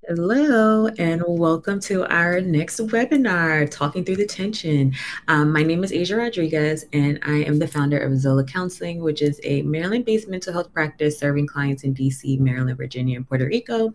Hello, and welcome to our next webinar, Talking Through the Tension. My name is Asia Rodriguez, and I am the founder of Zola Counseling, which is a Maryland based mental health practice serving clients in DC, Maryland, Virginia, and Puerto Rico.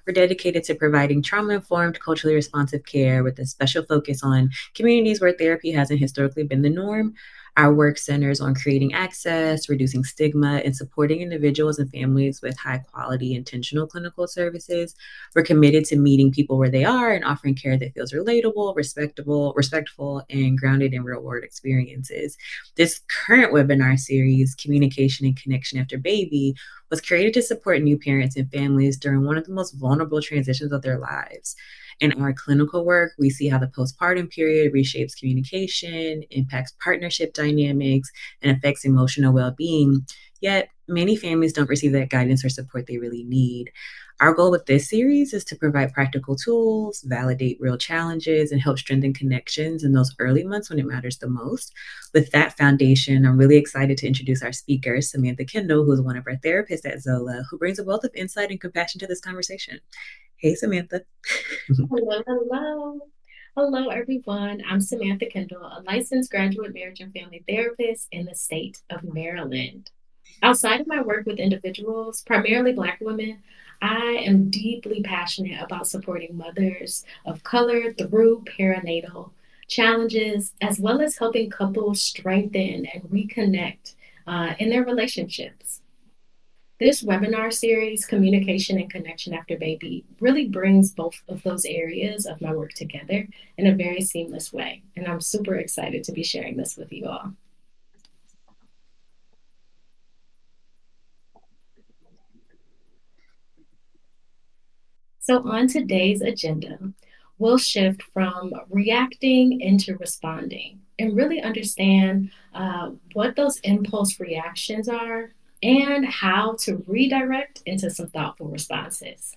We're dedicated to providing trauma informed, culturally responsive care with a special focus on communities where therapy hasn't historically been the norm. Our work centers on creating access, reducing stigma, and supporting individuals and families with high quality, intentional clinical services. We're committed to meeting people where they are and offering care that feels relatable, respectful, and grounded in real world experiences. This current webinar series, Communication and Connection After Baby, was created to support new parents and families during one of the most vulnerable transitions of their lives. In our clinical work, we see how the postpartum period reshapes communication, impacts partnership dynamics, and affects emotional well being. Yet, many families don't receive that guidance or support they really need. Our goal with this series is to provide practical tools, validate real challenges, and help strengthen connections in those early months when it matters the most. With that foundation, I'm really excited to introduce our speaker, Samantha Kendall, who is one of our therapists at Zola, who brings a wealth of insight and compassion to this conversation. Hey, Samantha. Hello, hello. Hello, everyone. I'm Samantha Kendall, a licensed graduate marriage and family therapist in the state of Maryland. Outside of my work with individuals, primarily Black women, I am deeply passionate about supporting mothers of color through perinatal challenges, as well as helping couples strengthen and reconnect in their relationships. This webinar series, Communication and Connection After Baby, really brings both of those areas of my work together in a very seamless way. And I'm super excited to be sharing this with you all. So, on today's agenda, we'll shift from reacting into responding and really understand what those impulse reactions are and how to redirect into some thoughtful responses.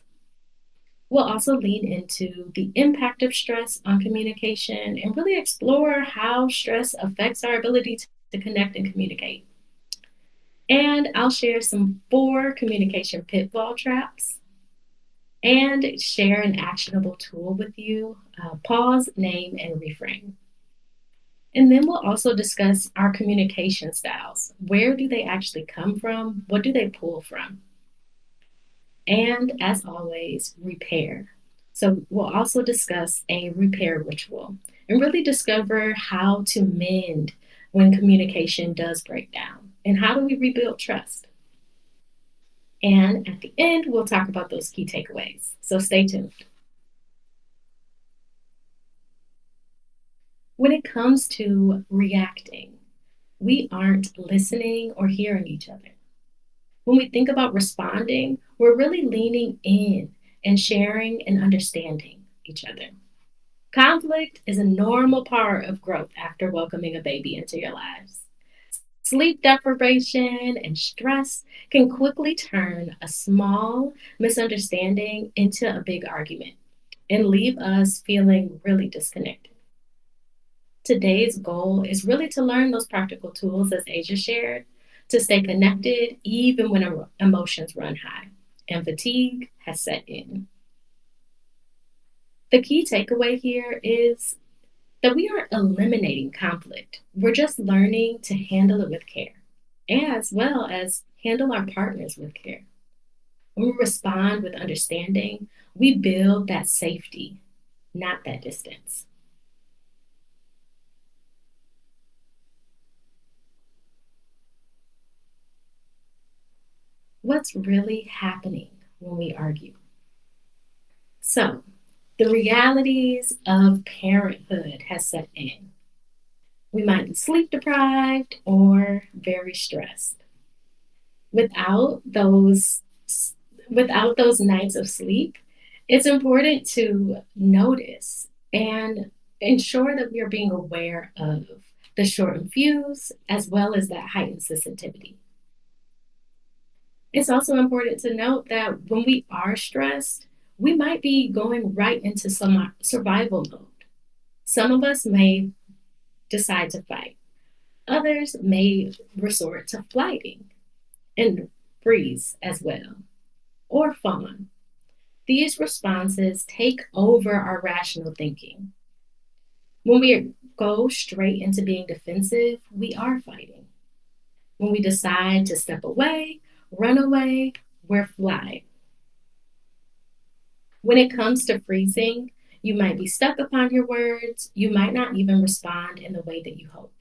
We'll also lean into the impact of stress on communication and really explore how stress affects our ability to connect and communicate. And I'll share some 4 communication pitfall traps and share an actionable tool with you. Pause, name, and reframe. And then we'll also discuss our communication styles. Where do they actually come from? What do they pull from? And as always, repair. So, we'll also discuss a repair ritual and really discover how to mend when communication does break down and how do we rebuild trust. And at the end, we'll talk about those key takeaways. So, stay tuned. When it comes to reacting, we aren't listening or hearing each other. When we think about responding, we're really leaning in and sharing and understanding each other. Conflict is a normal part of growth after welcoming a baby into your lives. Sleep deprivation and stress can quickly turn a small misunderstanding into a big argument and leave us feeling really disconnected. Today's goal is really to learn those practical tools, as Asia shared, to stay connected even when emotions run high and fatigue has set in. The key takeaway here is that we aren't eliminating conflict. We're just learning to handle it with care, as well as handle our partners with care. When we respond with understanding, we build that safety, not that distance. What's really happening when we argue? So, the realities of parenthood has set in. We might be sleep deprived or very stressed. Without those without those nights of sleep, it's important to notice and ensure that we are being aware of the shortened fuse as well as that heightened sensitivity. It's also important to note that when we are stressed, we might be going right into some survival mode. Some of us may decide to fight. Others may resort to flighting and freeze as well, or fawn. These responses take over our rational thinking. When we go straight into being defensive, we are fighting. When we decide to step away, run away, we're flying. When it comes to freezing, you might be stuck upon your words, you might not even respond in the way that you hope,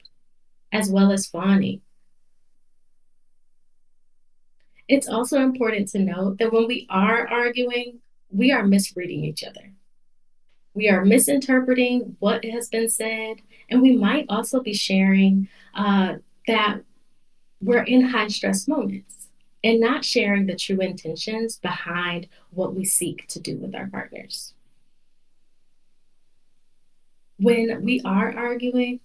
as well as fawning. It's also important to note that when we are arguing, we are misreading each other. We are misinterpreting what has been said, and we might also be sharing that we're in high stress moments and not sharing the true intentions behind what we seek to do with our partners. When we are arguing,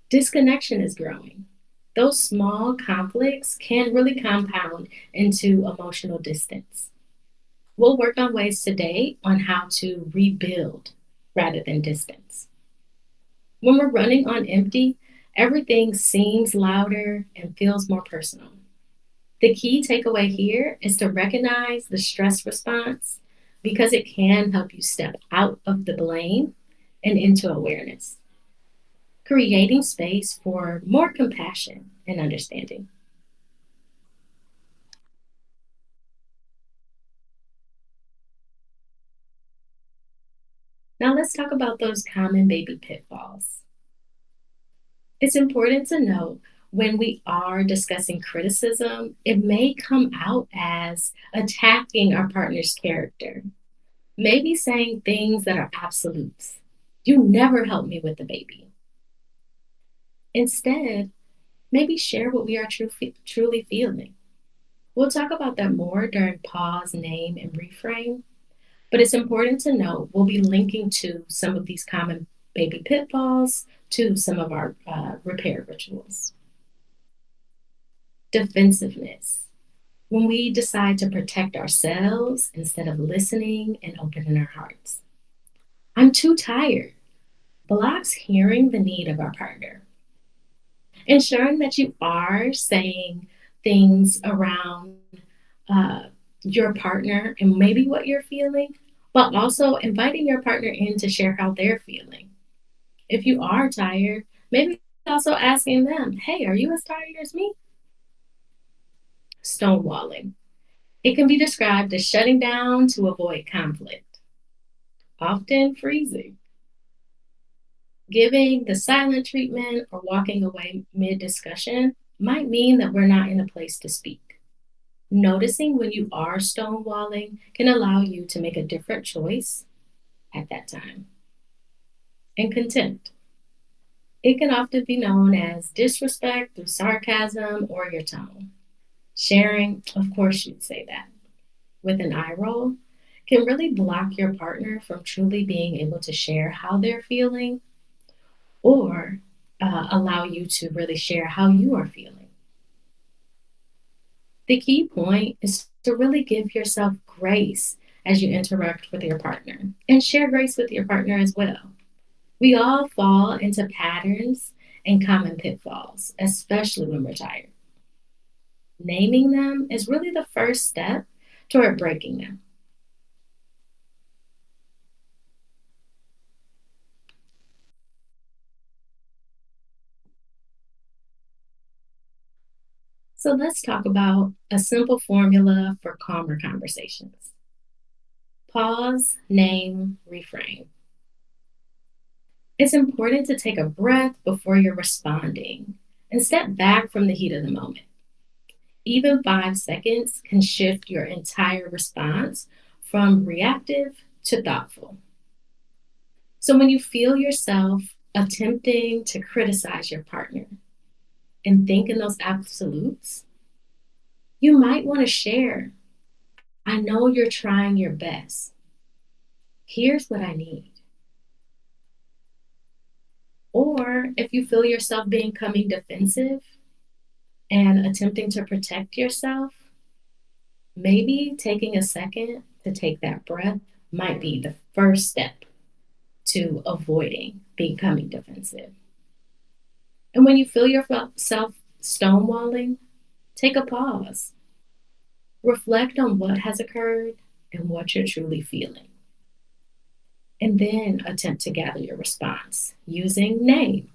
disconnection is growing. Those small conflicts can really compound into emotional distance. We'll work on ways today on how to rebuild rather than distance. When we're running on empty, everything seems louder and feels more personal. The key takeaway here is to recognize the stress response because it can help you step out of the blame and into awareness, creating space for more compassion and understanding. Now, let's talk about those common baby pitfalls. It's important to note when we are discussing criticism, it may come out as attacking our partner's character, maybe saying things that are absolutes. You never helped me with the baby. Instead, maybe share what we are truly feeling. We'll talk about that more during pause, name, and reframe. But it's important to note we'll be linking to some of these common baby pitfalls to some of our repair rituals. Defensiveness. When we decide to protect ourselves instead of listening and opening our hearts. I'm too tired. Blocks hearing the need of our partner. Ensuring that you are saying things around uh, your partner and maybe what you're feeling, but also inviting your partner in to share how they're feeling. If you are tired, maybe also asking them, hey, are you as tired as me? Stonewalling. It can be described as shutting down to avoid conflict, often freezing. Giving the silent treatment or walking away mid discussion might mean that we're not in a place to speak. Noticing when you are stonewalling can allow you to make a different choice at that time. And contempt. It can often be known as disrespect through sarcasm or your tone. Sharing, of course, you'd say that, with an eye roll can really block your partner from truly being able to share how they're feeling or allow you to really share how you are feeling. The key point is to really give yourself grace as you interact with your partner and share grace with your partner as well. We all fall into patterns and common pitfalls, especially when we're tired. Naming them is really the first step toward breaking them. So let's talk about a simple formula for calmer conversations. Pause, name, reframe. It's important to take a breath before you're responding and step back from the heat of the moment. Even 5 seconds can shift your entire response from reactive to thoughtful. So when you feel yourself attempting to criticize your partner and think in those absolutes, you might want to share. I know you're trying your best. Here's what I need. Or if you feel yourself becoming defensive and attempting to protect yourself, maybe taking a second to take that breath might be the first step to avoiding becoming defensive. And when you feel yourself stonewalling, take a pause. Reflect on what has occurred and what you're truly feeling. And then attempt to gather your response using name,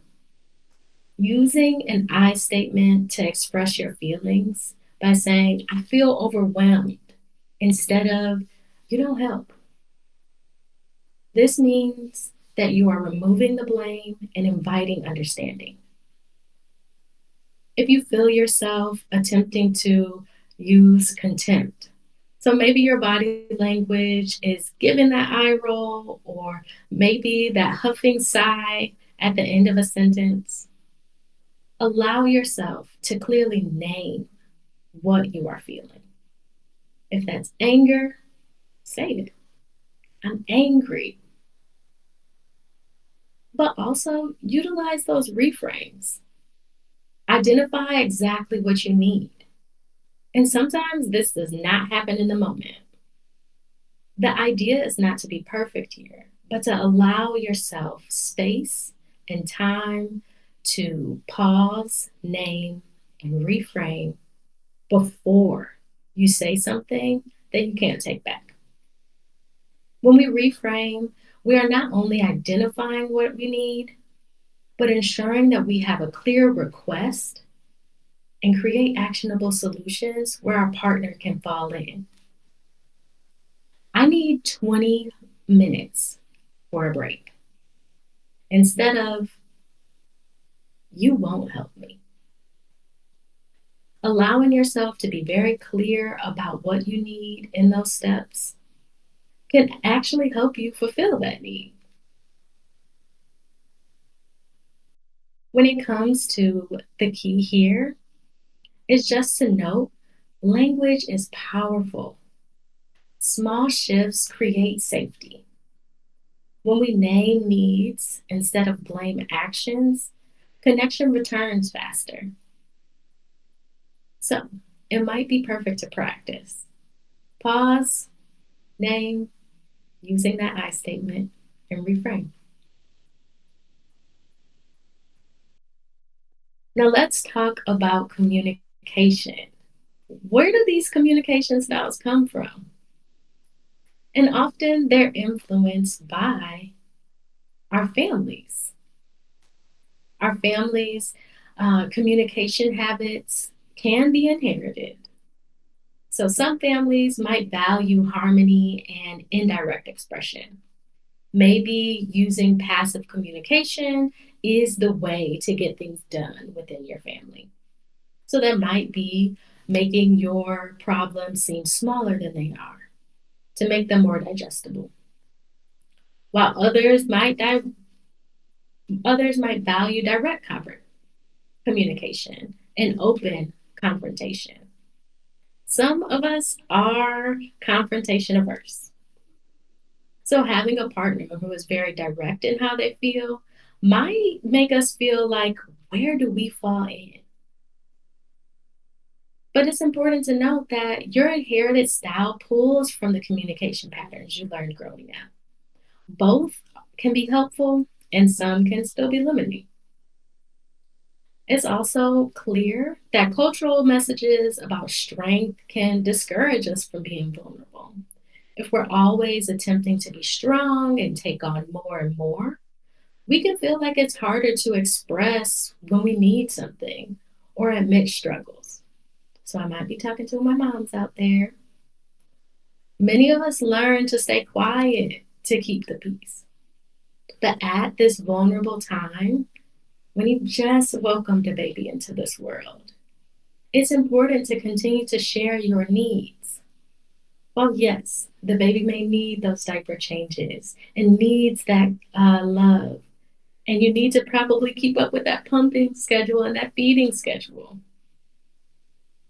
using an I statement to express your feelings by saying, I feel overwhelmed, instead of, you don't help. This means that you are removing the blame and inviting understanding. If you feel yourself attempting to use contempt, so maybe your body language is giving that eye roll, or maybe that huffing sigh at the end of a sentence. Allow yourself to clearly name what you are feeling. If that's anger, say it. I'm angry. But also utilize those reframes. Identify exactly what you need. And sometimes this does not happen in the moment. The idea is not to be perfect here, but to allow yourself space and time to pause, name, and reframe before you say something that you can't take back. When we reframe, we are not only identifying what we need, but ensuring that we have a clear request and create actionable solutions where our partner can fall in. I need 20 minutes for a break instead of, you won't help me. Allowing yourself to be very clear about what you need in those steps can actually help you fulfill that need. When it comes to the key here, is just to note language is powerful. Small shifts create safety. When we name needs instead of blame actions, connection returns faster. So it might be perfect to practice. Pause, name, using that I statement, and reframe. Now let's talk about communication. Where do these communication styles come from? And often they're influenced by our families. Our families' communication habits can be inherited. So some families might value harmony and indirect expression. Maybe using passive communication is the way to get things done within your family. So that might be making your problems seem smaller than they are to make them more digestible. While others might value direct communication and open confrontation. Some of us are confrontation averse. So having a partner who is very direct in how they feel might make us feel like, where do we fall in? But it's important to note that your inherited style pulls from the communication patterns you learned growing up. Both can be helpful and some can still be limiting. It's also clear that cultural messages about strength can discourage us from being vulnerable. If we're always attempting to be strong and take on more and more, we can feel like it's harder to express when we need something or admit struggles. So I might be talking to my moms out there. Many of us learn to stay quiet to keep the peace. But at this vulnerable time, when you just welcomed a baby into this world, it's important to continue to share your needs. Well, yes, the baby may need those diaper changes and needs that love. And you need to probably keep up with that pumping schedule and that feeding schedule.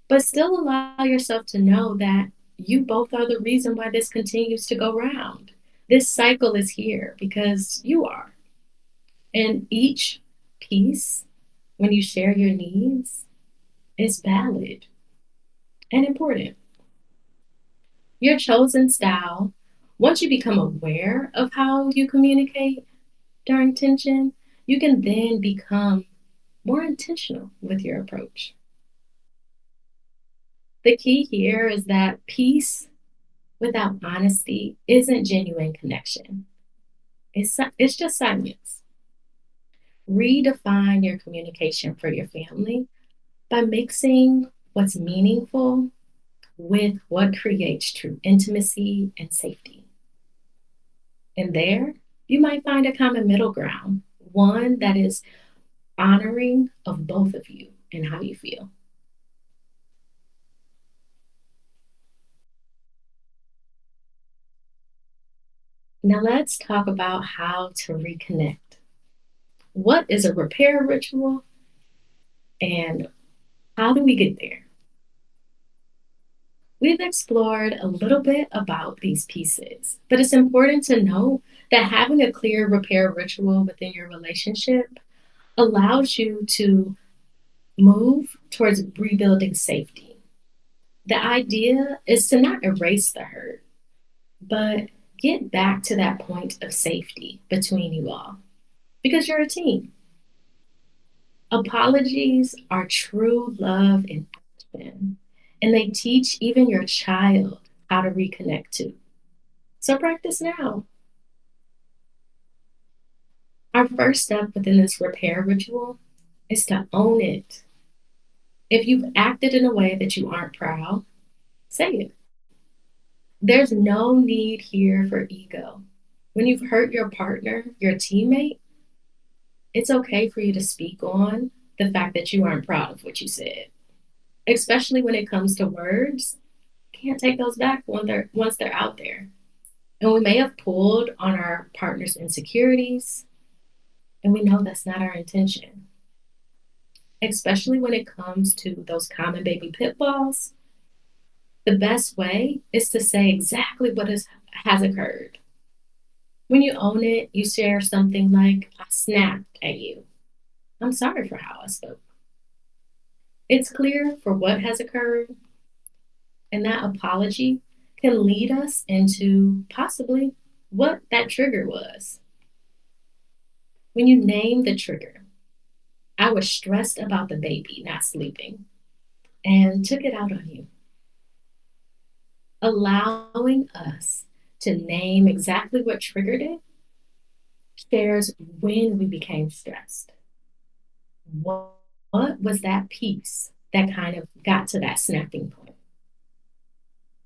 But still allow yourself to know that you both are the reason why this continues to go round. This cycle is here because you are. And each piece, when you share your needs, is valid and important. Your chosen style, once you become aware of how you communicate during tension, you can then become more intentional with your approach. The key here is that peace without honesty isn't genuine connection. It's just silence. Redefine your communication for your family by mixing what's meaningful with what creates true intimacy and safety. And there, you might find a common middle ground, one that is honoring of both of you and how you feel. Now, let's talk about how to reconnect. What is a repair ritual and how do we get there? We've explored a little bit about these pieces, but it's important to note that having a clear repair ritual within your relationship allows you to move towards rebuilding safety. The idea is to not erase the hurt, but get back to that point of safety between you all because you're a team. Apologies are true love in action, and they teach even your child how to reconnect too. So practice now. Our first step within this repair ritual is to own it. If you've acted in a way that you aren't proud, say it. There's no need here for ego. When you've hurt your partner, your teammate, it's okay for you to speak on the fact that you aren't proud of what you said, especially when it comes to words. Can't take those back once they're out there. And we may have pulled on our partner's insecurities, and we know that's not our intention, especially when it comes to those common baby pitfalls. The best way is to say exactly has occurred. When you own it, you share something like, I snapped at you. I'm sorry for how I spoke. It's clear for what has occurred, and that apology can lead us into possibly what that trigger was. When you name the trigger, I was stressed about the baby not sleeping and took it out on you. Allowing us to name exactly what triggered it shares when we became stressed. What, what was that piece that kind of got to that snapping point?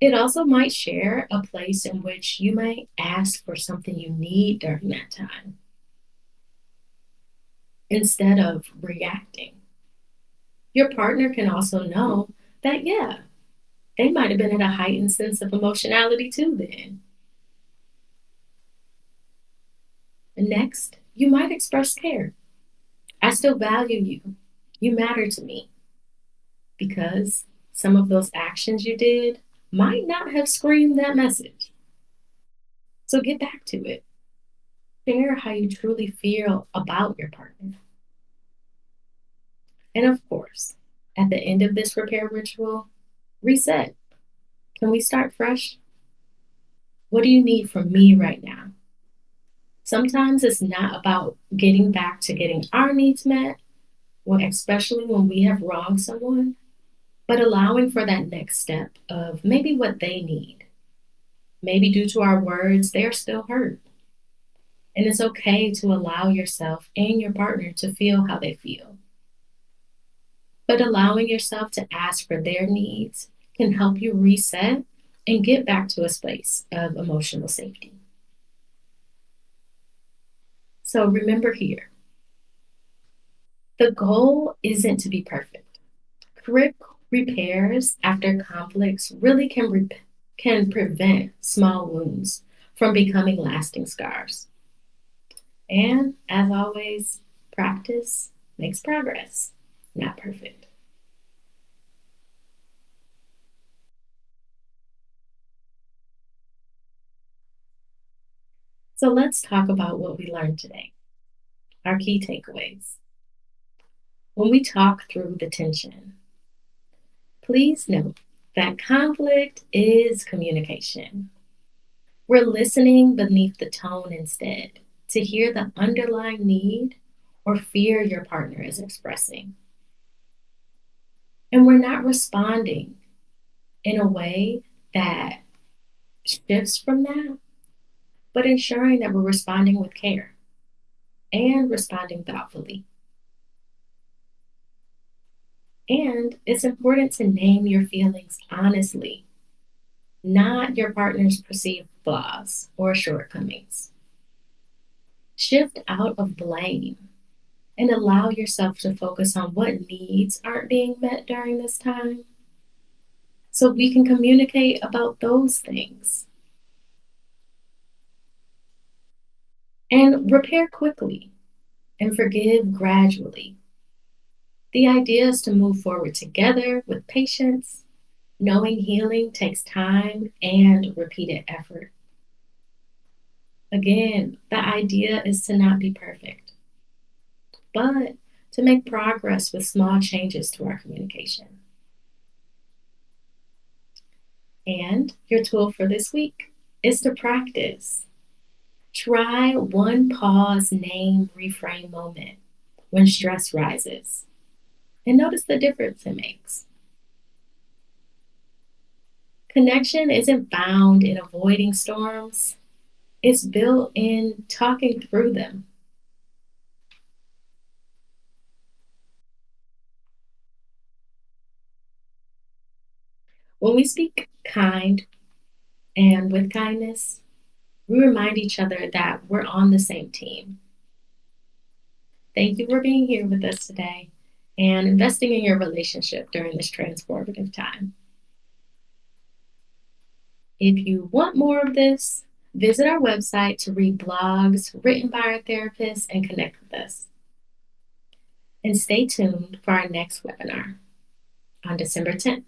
It also might share a place in which you might ask for something you need during that time instead of reacting. Your partner can also know that, yeah, they might have been at a heightened sense of emotionality too then. And next, you might express care. I still value you. You matter to me because some of those actions you did might not have screamed that message. So get back to it. Share how you truly feel about your partner. And of course, at the end of this repair ritual, reset. Can we start fresh? What do you need from me right now? Sometimes it's not about getting back to getting our needs met, well, especially when we have wronged someone, but allowing for that next step of maybe what they need. Maybe due to our words, they're still hurt. And it's okay to allow yourself and your partner to feel how they feel. But allowing yourself to ask for their needs can help you reset and get back to a space of emotional safety. So remember here, the goal isn't to be perfect. Quick repairs after conflicts really can prevent small wounds from becoming lasting scars. And as always, practice makes progress, not perfect. So let's talk about what we learned today, our key takeaways. When we talk through the tension, please note that conflict is communication. We're listening beneath the tone instead to hear the underlying need or fear your partner is expressing. And we're not responding in a way that shifts from that, but ensuring that we're responding with care and responding thoughtfully. And it's important to name your feelings honestly, not your partner's perceived flaws or shortcomings. Shift out of blame and allow yourself to focus on what needs aren't being met during this time so we can communicate about those things and repair quickly and forgive gradually. The idea is to move forward together with patience, knowing healing takes time and repeated effort. Again, the idea is to not be perfect, but to make progress with small changes to our communication. And your tool for this week is to practice. Try one pause, name, reframe moment when stress rises and notice the difference it makes. Connection isn't found in avoiding storms, it's built in talking through them. When we speak kind and with kindness, we remind each other that we're on the same team. Thank you for being here with us today and investing in your relationship during this transformative time. If you want more of this, visit our website to read blogs written by our therapists and connect with us. And stay tuned for our next webinar on December 10th.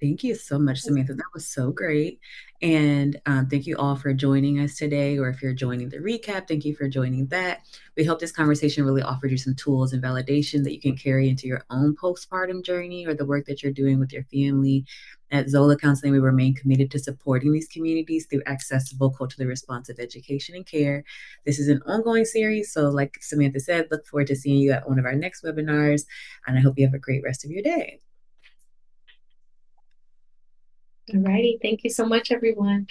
Thank you so much, Samantha. That was so great. And thank you all for joining us today. Or if you're joining the recap, thank you for joining that. We hope this conversation really offered you some tools and validation that you can carry into your own postpartum journey or the work that you're doing with your family. At Zola Counseling, we remain committed to supporting these communities through accessible, culturally responsive education and care. This is an ongoing series. So, like Samantha said, look forward to seeing you at one of our next webinars. And I hope you have a great rest of your day. All righty. Thank you so much, everyone.